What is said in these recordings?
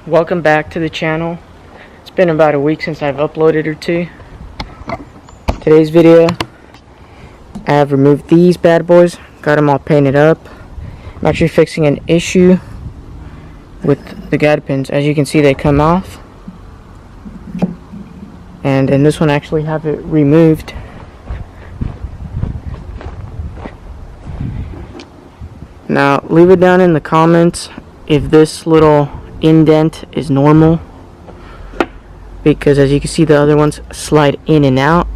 Welcome back to the channel. It's been about a week since I've uploaded or two. Today's video, I have removed these bad boys, got them all painted up. I'm actually fixing an issue with the guide pins. As you can see, they come off, and in this one I actually have it removed. Now leave it down in the comments if this little indent is normal, because as you can see, the other ones slide in and out.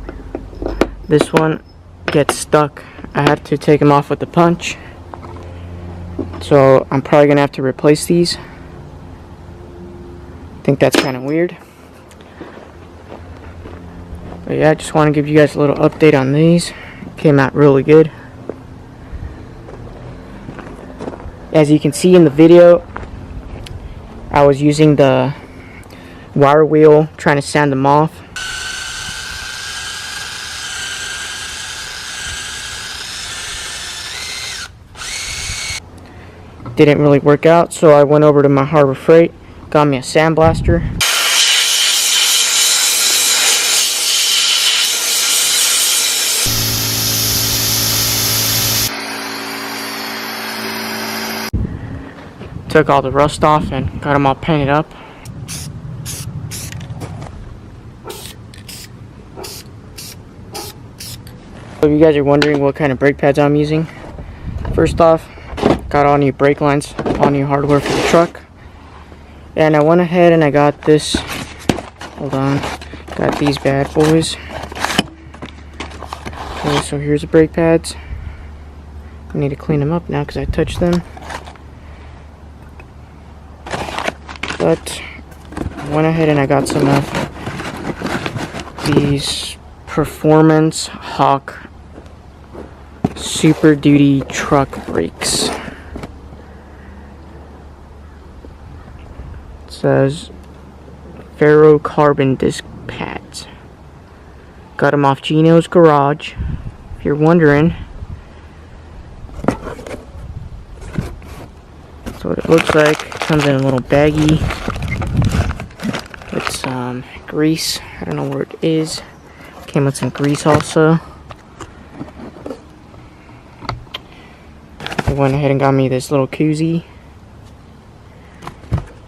This one gets stuck. I had to take them off with the punch, so I'm probably gonna have to replace these. I think that's kind of weird, but yeah, I just want to give you guys a little update on these. Came out really good. As you can see in the video, I was using the wire wheel trying to sand them off. Didn't really work out, so I went over to my Harbor Freight, got me a sandblaster. Took all the rust off and got them all painted up. So if you guys are wondering what kind of brake pads I'm using, first off, got all new brake lines, all new hardware for the truck. And I went ahead and I got this, hold on, got these bad boys. Okay, so here's the brake pads. I need to clean them up now because I touched them. But I went ahead and I got some of these Performance Hawk Super Duty truck brakes. It says ferrocarbon disc pads. Got them off Gino's Garage, if you're wondering. That's what it looks like. It comes in a little baggie with some grease. I don't know where it is. Came with some grease also. I went ahead and got me this little koozie,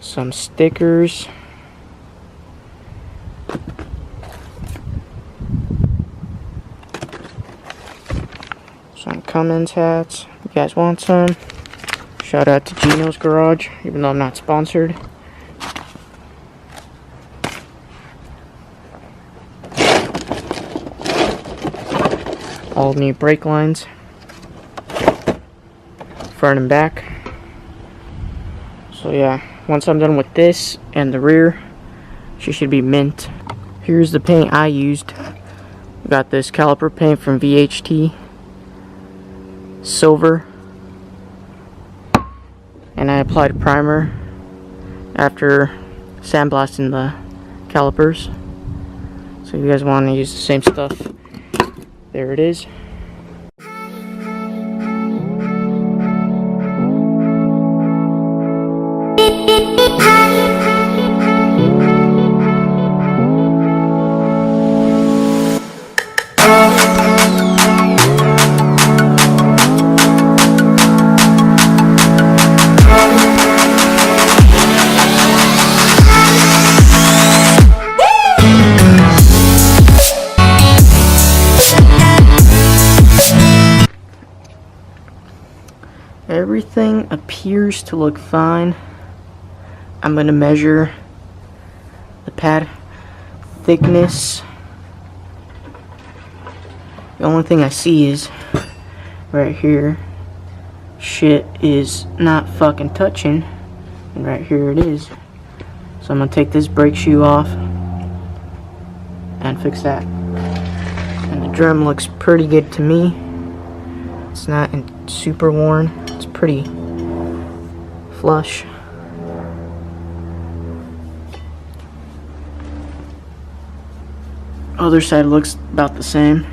some stickers, some Cummins hats. You guys want some? Shout out to Gino's Garage, even though I'm not sponsored. All new brake lines, front and back. So yeah, once I'm done with this and the rear, she should be mint. Here's the paint I used. Got this caliper paint from VHT, silver. And I applied a primer after sandblasting the calipers. So if you guys want to use the same stuff, there it is. Everything appears to look fine. I'm going to measure the pad thickness. The only thing I see is right here, shit is not fucking touching, and right here it is. So I'm going to take this brake shoe off and fix that. And the drum looks pretty good to me. It's not super worn. It's pretty flush. Other side looks about the same.